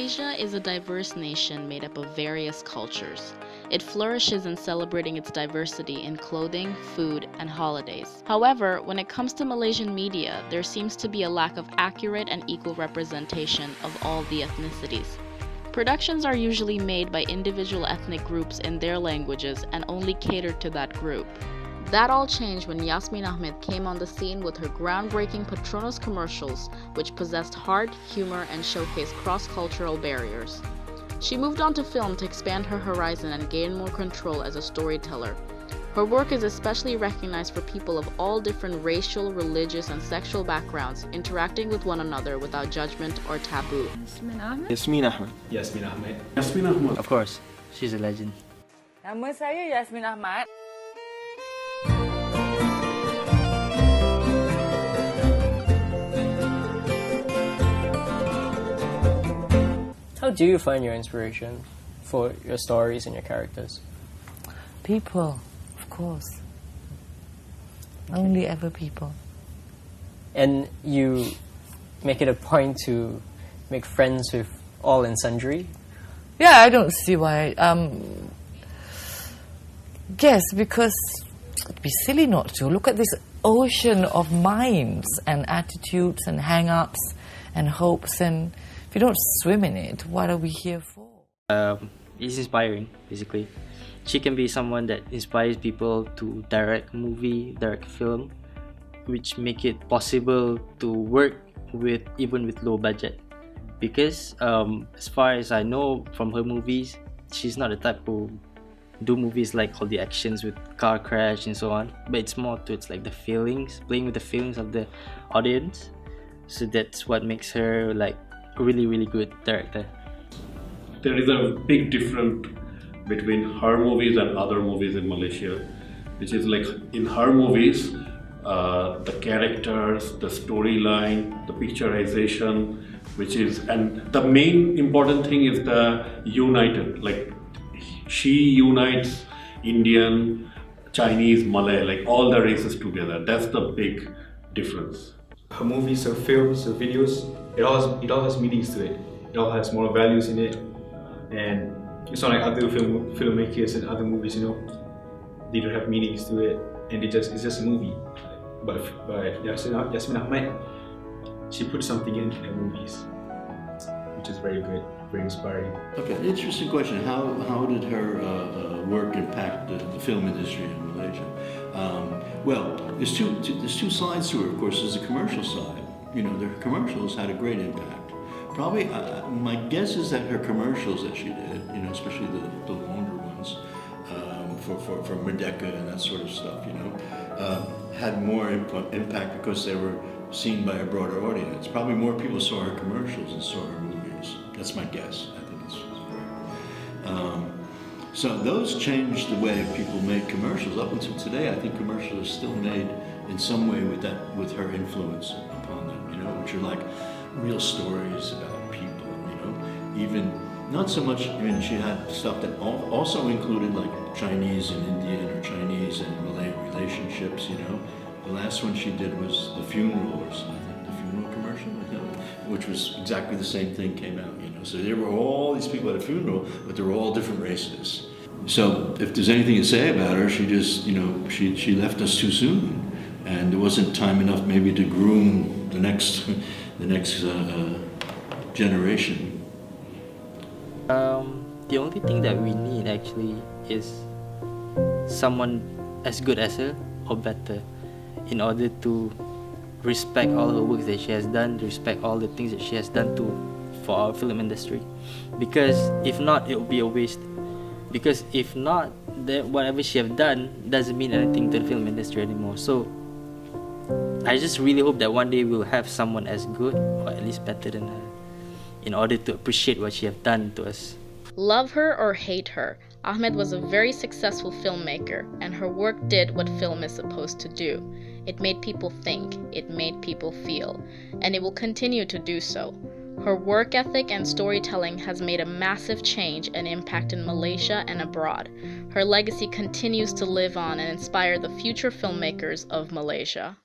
Malaysia is a diverse nation made up of various cultures. It flourishes in celebrating its diversity in clothing, food, and holidays. However, when it comes to Malaysian media, there seems to be a lack of accurate and equal representation of all the ethnicities. Productions are usually made by individual ethnic groups in their languages and only cater to that group. That all changed when Yasmin Ahmad came on the scene with her groundbreaking Petronas commercials, which possessed heart, humor, and showcased cross-cultural barriers. She moved on to film to expand her horizon and gain more control as a storyteller. Her work is especially recognized for people of all different racial, religious, and sexual backgrounds interacting with one another without judgment or taboo. Yasmin Ahmad? Yasmin Ahmad. Yasmin Ahmad. Yasmin Ahmad. Of course, she's a legend. Nama saya Yasmin Ahmad. How do you find your inspiration for your stories and your characters? People, of course. Only ever people. And you make it a point to make friends with all and sundry? Yeah, I don't see why. Yes, because it'd be silly not to. Look at this ocean of minds and attitudes and hang-ups and hopes, and if you don't swim in it, what are we here for? It's inspiring, basically. She can be someone that inspires people to direct movie, direct film, which make it possible to work with even with low budget. Because as far as I know from her movies, she's not the type who do movies like all the actions with car crash and so on, but it's more to it's like the feelings, playing with the feelings of the audience. So that's what makes her like a really, really good director. There is a big difference between her movies and other movies in Malaysia, which is like in her movies, the characters, the storyline, the picturization, and the main important thing is the united, like she unites Indian, Chinese, Malay, like all the races together. That's the big difference. Her movies, her films, her videos, it all has meanings to it. It all has moral values in it, and it's not like other filmmakers and other movies, you know, they don't have meanings to it, and it's just a movie. But Yasmin Ahmad, she put something in her movies, which is very good, very inspiring. Okay, interesting question. How did her work impact the film industry in Malaysia? Well, there's two sides to her. Of course, there's the commercial side. You know, the commercials had a great impact. Probably, my guess is that her commercials that she did, you know, especially the longer ones, for Merdeka and that sort of stuff, you know, had more impact because they were seen by a broader audience. Probably more people saw her commercials than saw her movies. That's my guess. I think that's correct. So those changed the way people made commercials. Up until today, I think commercials are still made in some way with her influence upon them, you know, which are like real stories about people, you know, even not so much, I mean, she had stuff that also included like Chinese and Indian or Chinese and Malay relationships, you know. The last one she did was the funeral or something, the funeral commercial, you know, which was exactly the same thing came out, you know. So there were all these people at a funeral, but they were all different races. So if there's anything to say about her, she just, you know, she left us too soon, and there wasn't time enough maybe to groom the next generation. The only thing that we need actually is someone as good as her or better, in order to respect all her works that she has done, respect all the things that she has done for our film industry. Because if not, it will be a waste. Because if not, then whatever she have done doesn't mean anything to the film industry anymore. So I just really hope that one day we'll have someone as good or at least better than her, in order to appreciate what she have done to us. Love her or hate her, Ahmed was a very successful filmmaker, and her work did what film is supposed to do. It made people think, it made people feel, and it will continue to do so. Her work ethic and storytelling has made a massive change and impact in Malaysia and abroad. Her legacy continues to live on and inspire the future filmmakers of Malaysia.